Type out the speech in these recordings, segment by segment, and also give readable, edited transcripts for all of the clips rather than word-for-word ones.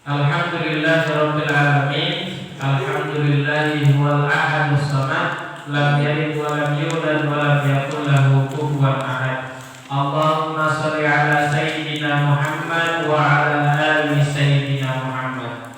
Alhamdulillahirabbil alamin. Alhamdulillahi huwal ahadus samad, lam yalid wa lam yulad wa lam yakul lahu kufuwan ahad. Allahumma shalli ala sayyidina Muhammad wa ala ali sayyidina Muhammad.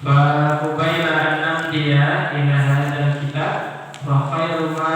Fa qabaila an namdiya ila hadzal kitab wa khairu ma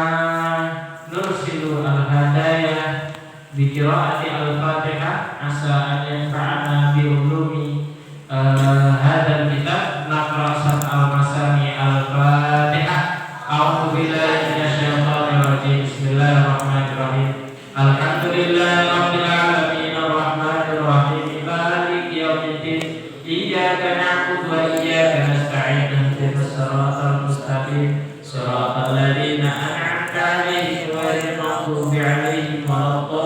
nursilu al-hadayah bi qiraati al-Fatihah asa an yanfa'ana bi ulumi hadzal kitab. Naqra al-masani al-Fatihah. A'udzu billahi minasyaitonir rajim. Bismillahirrahmanirrahim. Alhamdulillahirabbil alamin arrahmanir rahim maliki yaumiddin. Iyyaka na'budu wa iyyaka nasta'in. Ihdinas siratal mustaqim. Shiratal ladzina an'amta 'alaihim ghairil maghdubi 'alaihim waladdallin.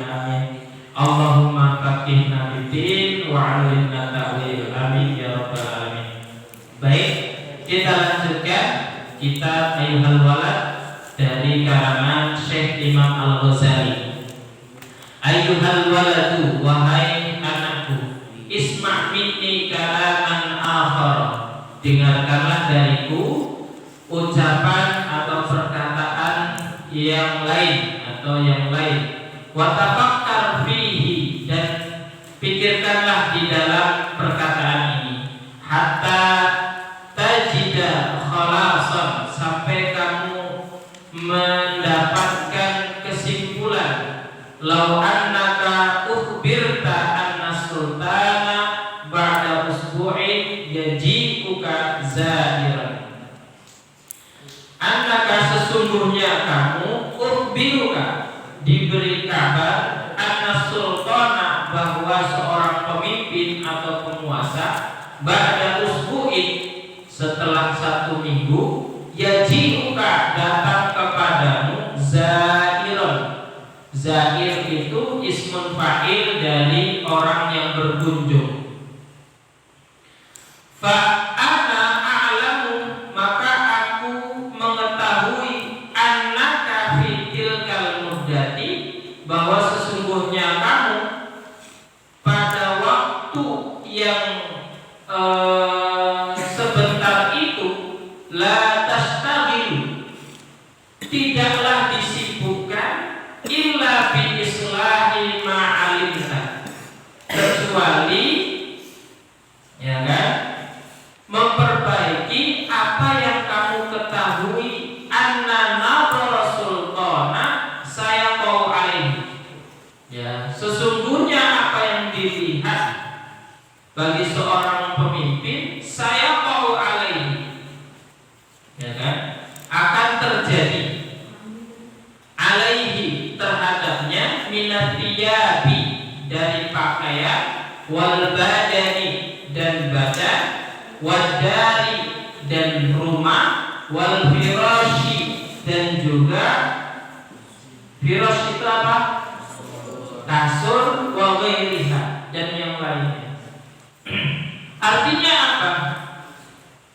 Amin. Allahumma faqihna fid-din wa 'allimna ta'wil. Amin ya rabbal alamin. Baik, kita lanjutkan kitab Ayyuhal Walad dari karangan Syekh Imam Al-Ghazali. Ayyuhal waladu, wahai anakku, isma' minni kalaman akhar, dengarkanlah dariku ucapan atau perkataan yang lain atau yang lain. Wa tafakkar fihi, dan pikirkanlah di dalam perkataan ini. Hatta tajida khalasan, sampai kamu mendapatkan kesimpulan. Lau annaka ukhbirta anna sultana ba'da usbu'in yaji'uka zahiran. Annaka, sesungguhnya kamu, ukhbiruka, diberi kabar, anna sultana, bahwa seorang pemimpin atau penguasa, ba'da usbu'in, setelah 1 minggu, yaji'uka, datang kepadamu, zahiran. Zahir itu ismun fa'il dari orang yang berkunjung. Fa'ana a'lamu, maka aku mengetahui, annaka fi tilkal muddati, bahwa sesungguhnya kamu pada waktu yang sebentar itu, la tastaghilu, tidaklah disibukkan, illa bi islahi ma'alimta, kecuali, ya kan, memperbaiki apa yang kamu ketahui, anna nadhara sultana saya mau alaihi, ya, sesungguhnya apa yang dilihat bagi seorang pemimpin, saya mau alaihi, ya kan, akan terjadi, alaihi, terhadapnya, minatiyabi, dari pakaian, wal badani, dan badan, wadari, dan rumah, wal firashi, dan juga firash itu apa? Kasur, wa ghairiha, dan yang lainnya. Artinya apa?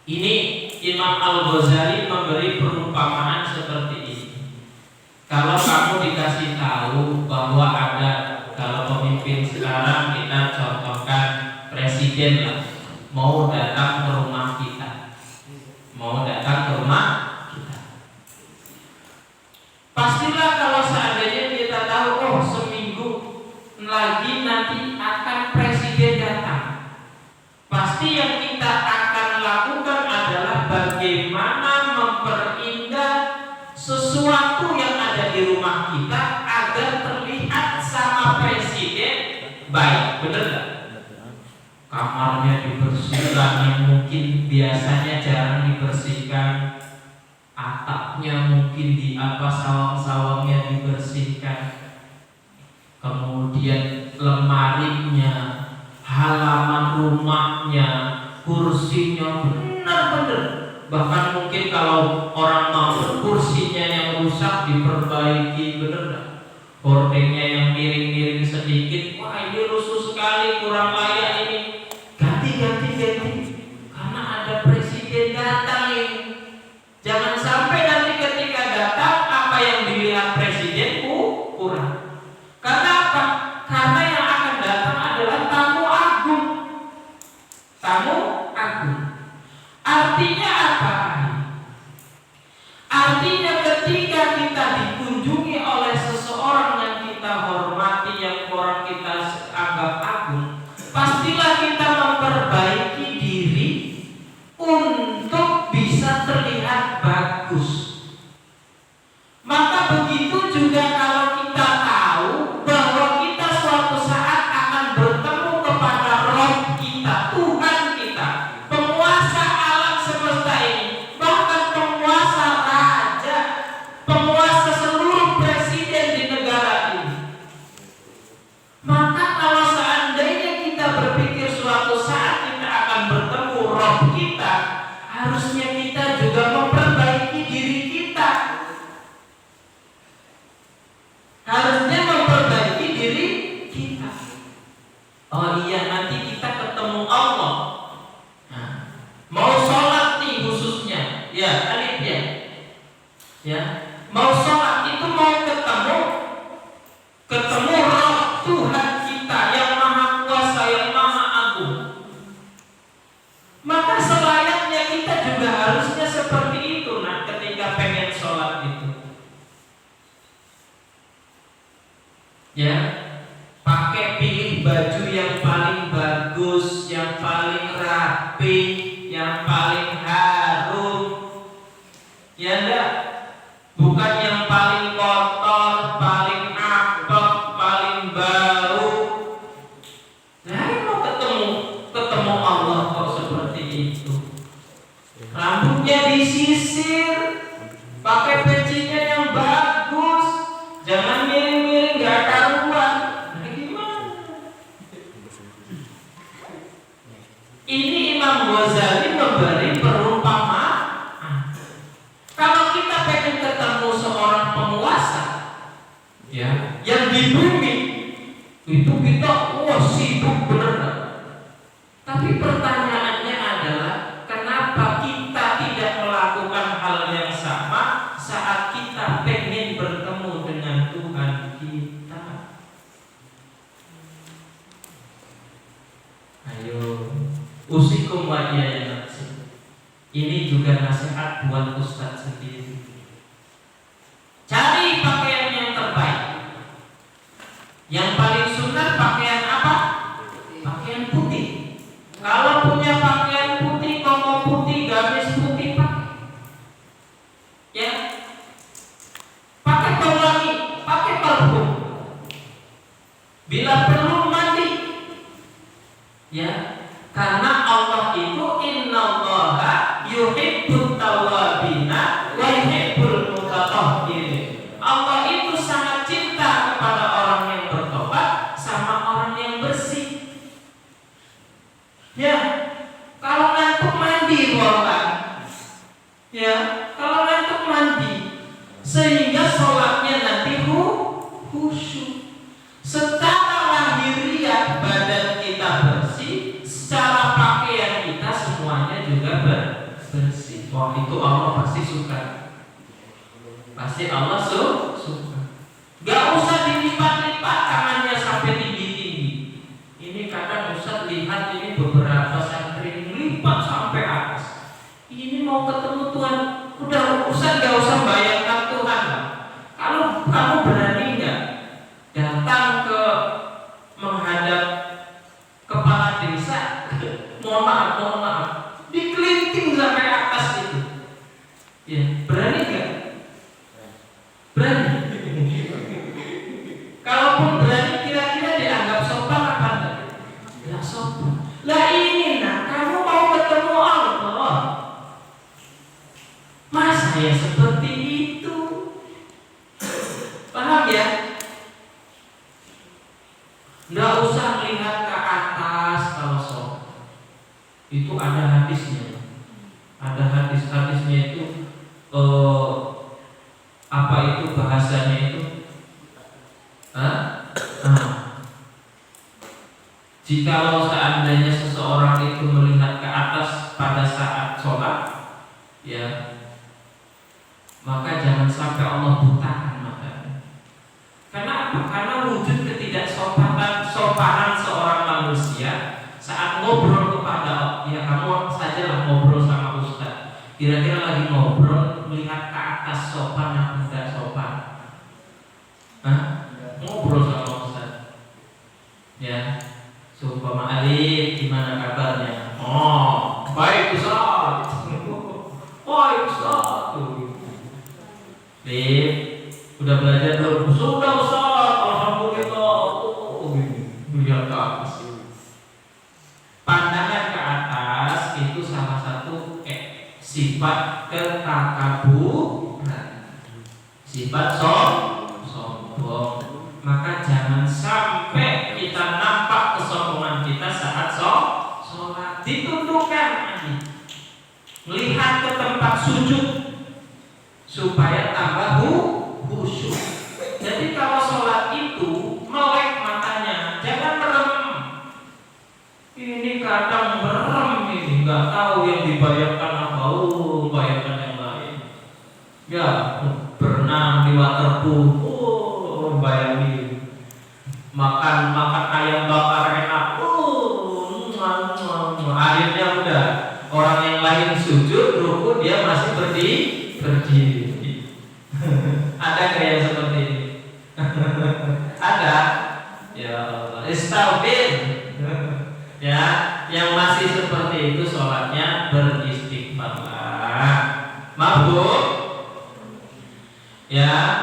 Ini Imam Al-Ghazali memberi perumpamaan seperti ini. Kalau kamu dikasih tahu bahwa ada, kalau pemimpin sekarang kita contohkan presiden lah, mau datang ke rumah kita, pastilah kalau seandainya kita tahu, oh seminggu lagi nanti akan presiden datang, pasti yang kita akan lakukan adalah bagaimana memperindah sesuatu yang ada di rumah kita agar terlihat sama presiden baik, benar nggak? Kamarnya dibersihkan yang mungkin biasanya jarang dibersihkan, atapnya mungkin sawang-sawangnya dibersihkan, kemudian lemarinya, halaman rumahnya, kursinya benar-benar, bahkan mungkin kalau orang mau kursinya yang rusak diperbaiki, benar nggak? Hordengnya yang miring-miring sedikit, wah ini rusuh sekali, kurang layak ini, ganti, karena ada presiden datang ini. Jangan sampai nanti ketika datang apa yang dilihat presiden kurang. Karena apa? Karena yang akan datang adalah memperbaiki diri untuk bisa terlihat bagus. Maka begitu juga kalau kita tahu bahwa kita suatu saat akan bertemu kepada Roh kita, Tuhan kita, penguasa alam semesta ini, bahkan penguasa raja, penguasa seluruh presiden di negara ini. Maka kalau seandainya kita berpikir suatu saat kita akan bertemu Roh kita, harusnya kita juga memperbaiki diri kita. Harusnya memperbaiki diri kita. Oh iya, nanti kita ketemu Allah. Nah, mau sholat nih khususnya, ya alif ya. Mau sholat itu mau ketemu Roh Tuhan kita yang Maha Kuasa, yang Maha Agung. Maka selayaknya kita juga harusnya seperti itu. Nah, ketika pengen sholat itu, ya, pakai pilih baju yang paling bagus, yang paling rapi, yang paling harum, ya enggak? Bukan yang paling kotor, paling apek, paling bau. Nah, mau ketemu Allah kok seperti itu. Rambutnya disisir, pakai pecinya yang bagus, jangan miring-miring gak karuan. Nah, gimana? Ini Imam Ghazali memberi perumpamaan. Kalau kita pengen ketemu seorang penguasa, ya, yang di bumi, itu kita sibuk bener. Tapi pertanyaannya adalah, kenapa kita tidak melakukan hal yang sama saat kita pengen bertemu dengan Tuhan kita? Ayo, usikum wa iyaya nafsi. Ini juga nasihat buat Ustadz sendiri. Cari pakaian yang terbaik. Yang paling sunnah pakaian apa? Pakaian putih. Kalau punya pakaian putih, koko putih, gamis putih, pakai. Ya, pakai pewangi, pakai parfum. Bila perlu mandi, ya, karena Allah itu innallaha yuhibbut tawwabina wa yuhibbul mutatahhirin. Allah itu sangat cinta kepada orang yang bertobat sama orang yang bersih. Ya, kalau ngantuk mandi orang. Ya, kalau ngantuk mandi, sehingga sholatnya nanti khusyuk. Secara lahiriah badan kita bersih, secara pakaian kita semuanya juga bersih. Wah, itu Allah pasti suka. Pasti Allah suka. Gak usah dilipat-lipat tangannya sampai tinggi-tinggi. Ini kadang Ustaz lihat ini beberapa santri lipat sampai atas. Ini mau ketemu Tuhan, udah Ustaz gak usah bayangkan Tuhan. Kalau kamu berani nggak datang ke menghadap kepala desa, mohon maaf, dikelinting sampai atas itu, ya berani nggak? Berani. Kalaupun berani, kira-kira dianggap sopan apa enggak? Tidak sopan. Lah ini kamu mau ketemu Allah, masa ya seperti itu? Paham ya? Nggak usah lihat ke atas kalau sholat. Itu ada hadisnya. Ada hadisnya itu apa itu bahasanya itu? Jikalau seandainya seseorang itu melihat ke atas pada saat sholat, ya, maka jangan sampai Allah butakan matanya. Karena apa? Karena wujud ketidaksopanan seorang manusia saat ngobrol kepada, ya kamu sajalah ngobrol sama Ustaz, kira-kira lagi ngobrol melihat ke atas sopan atau tidak sopan? Ngobrol sama Ustaz, ya. Seumpama Alif, gimana kabarnya? Oh, baik Ustaz. Baik Ustaz. Alif, udah belajar belum? Sudah Ustaz, alhamdulillah. Oh, lihat ke atas. Pandangan ke atas itu salah satu sifat ketakaburan. Sifat sombong. Maka jangan sampai kita nampak kesombongan kita saat sholat. Ditundukkan lagi, melihat ke tempat sujud supaya tambah khusyuk. Jadi kalau sholat itu melek matanya, jangan merem. Ini kadang merem ini, nggak tahu yang dibayangkan apa. Bayangkan yang lain. Ya, berenang di waterpool. Bayangin makan ayam bakar enak, akhirnya udah orang yang lain sujud ruku dia masih berdiri. Ada kayak yang seperti ini? Ada? Ya Allah, istighfar. Ya, yang masih seperti itu sholatnya beristighfarlah. Mabuk? Ya,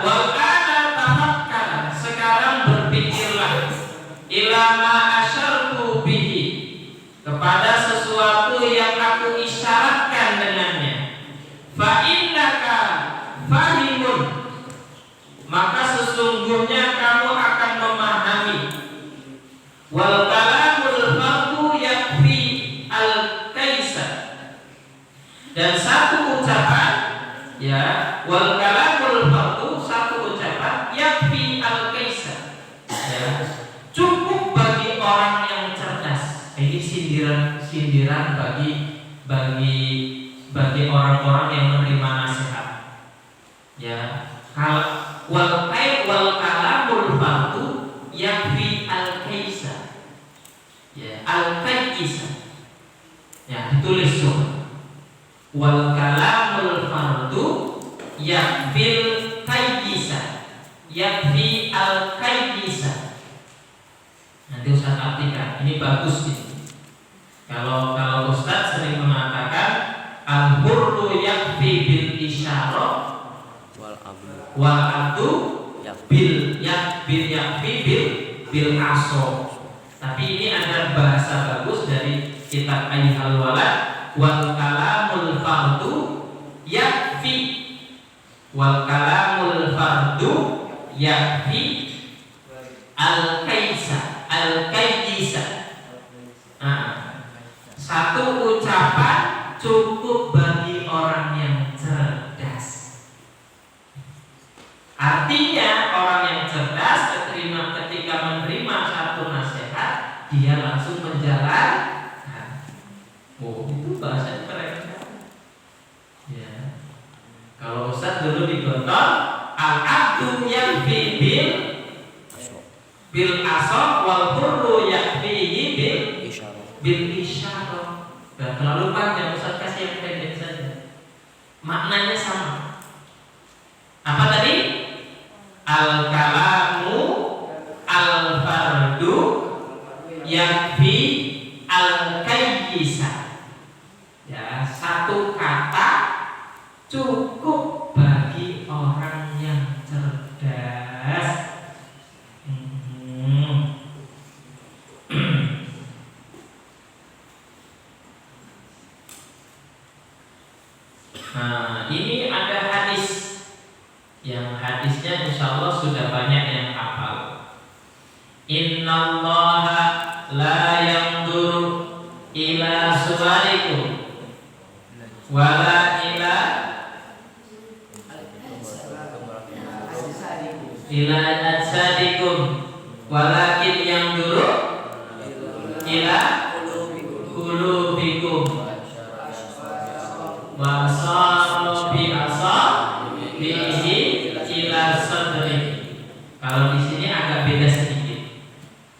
ilama asyartu bihi, kepada sesuatu yang aku isyaratkan dengannya. Fa innaka fahimun, maka sesungguhnya kamu akan memahami. Wal kalamul fardu yakfi al kaisa, dan satu ucapan, ya, wal kalamul fardu, satu ucapan yakfi al kaisa, ya, cukup bagi orang yang cerdas. Ini sindiran bagi orang-orang yang menerima nasihat. Ya, wal kalamul fardu yakfi al kaisa. Ya, al kaisa. Ya, ditulis semua. Wal kalamul fardu yakfil kaisa. Yakfi al kaisa. Nanti Ustaz artikan, ini bagus nih. Kalau Ustaz sering mengatakan al-hurru yakfi bil isyarah wal abdu yakfi bil aso. Tapi ini ada bahasa bagus dari kitab Ayyuhal Walad, wal kalamul fardu yakfi, wal kalamul fardu yakfi al kaisa, al kaisa. Satu ucapan cukup bagi orang yang cerdas. Artinya orang yang cerdas ketika menerima satu nasihat, dia langsung menjalankan. Oh, itu bahasa keren. Ya. Kalau Ustaz dulu di Gontor, al-abdu yakfi bil asal wal hurru yakfihi bil isyarah. Dan terlalu panjang, Ustaz kasih yang pendek saja. Maknanya sama. Apa tadi? Al kalamu al fardu yakfi al kayyisa. Ya, satu kata cukup bagi orang yang cerdas. Nah, ini ada hadis, yang hadisnya insya Allah sudah banyak yang hafal. Innallaha la yanzuru ila suwarikum wala ila ajsadikum walakin yanzuru ila qulubikum wa asabi asabihi ila sadri. Kalau di sini agak beda sedikit.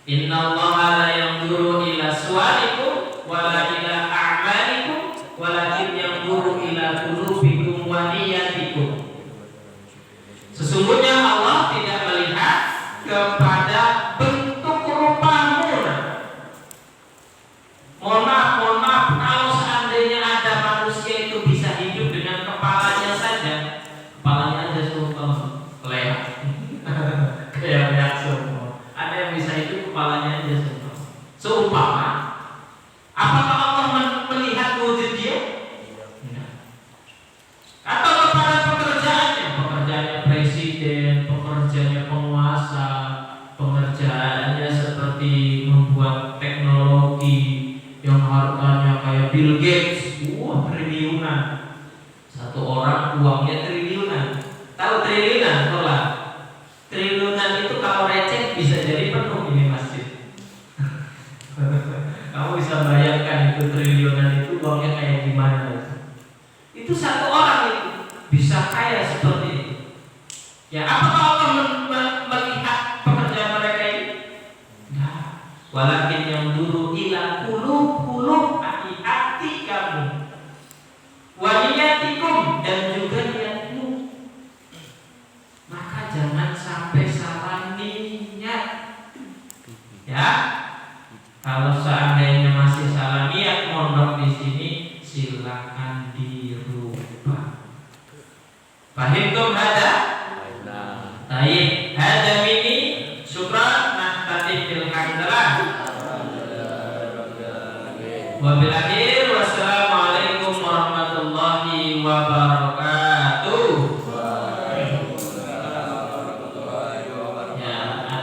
Innallaha la yanzuru ila suwarikum wala ila a'malikum walakin yanzuru ila qulubikum wa niyatikum. Sesungguhnya Allah tidak melihat kepada bentuk rupamu, kepalanya aja semua. Seumpama, apakah Allah melihat wujud dia? Tidak. Atau kepada pekerjaannya presiden, pekerjaannya penguasa, pengerjaannya seperti membuat teknologi yang harganya kayak Bill Gates, triliunan. Satu orang uangnya triliunan. Tahu triliunan, tolak. Triliunan itu kalau receh bisa jadi penuh ini masjid. Kamu bisa bayangkan itu triliunan itu uangnya kayak gimana itu. Itu satu orang itu bisa kaya seperti itu. Ya, apakah Allah melihat pekerjaan mereka ini? Nah, walakin yang dulu ila kulub hati kamu, waniyatikum, dan juga niatmu. Maka jangan sampai salah niat. Ya, kalau seandainya masih salah niat mondok di sini, silakan dirubah. Fahimtum hada? Baik, hada mini syukran nahtatif bil hamdalah. Wabillahi wassalamualaikum warahmatullahi wabarakatuh. Ya,